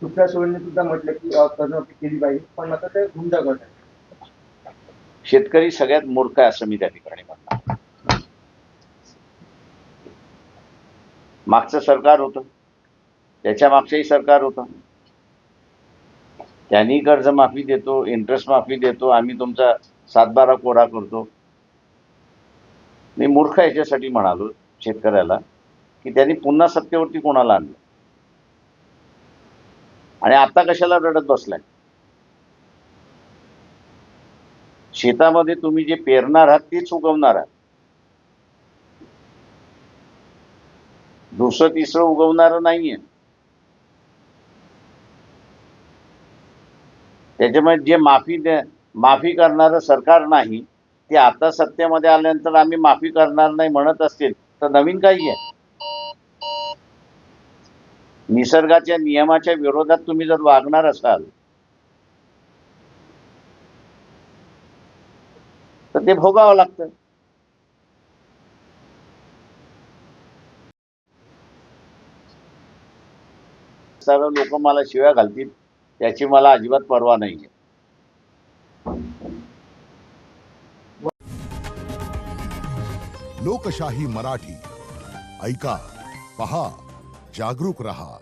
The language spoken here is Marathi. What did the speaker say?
सुप्रिया सुळेंनी सुद्धा म्हटलं की कर्जमाफी केली पाहिजे, पण आता ते गुंड गट आहे. शेतकरी सगळ्यात मूर्ख आहे असं मी त्या ठिकाणी म्हणणार. मागचं सरकार होतं, त्याच्या मागचंही सरकार होतं, त्यांनी कर्जमाफी देतो, इंटरेस्ट माफी देतो, आम्ही तुमचा 7-12 कोरा करतो. मी मूर्ख याच्यासाठी म्हणालो शेतकऱ्याला की त्यांनी पुन्हा सत्तेवरती कोणाला आणलं आणि आता कशाला रडत बसलाय. शेतामध्ये तुम्ही जे पेरणार आहात तेच उगवणार आहात. दुसरं तिसरं उगवणारं नाहीये. त्याच्यामुळे जे माफी करणारं सरकार नाही ते आता सत्तेमध्ये आल्यानंतर आम्ही माफी करणार नाही म्हणत असतील तर नवीन काही आहे. निसर्गाच्या नियमाच्या विरोधात तुम्ही जर वागणार असाल तर ते भोगावं लागतं. सर्व लोक मला शिव्या घालतील त्याची मला अजिबात पर्वा नाहीये. लोकशाही मराठी ऐका, पहा, जागरूक रहा.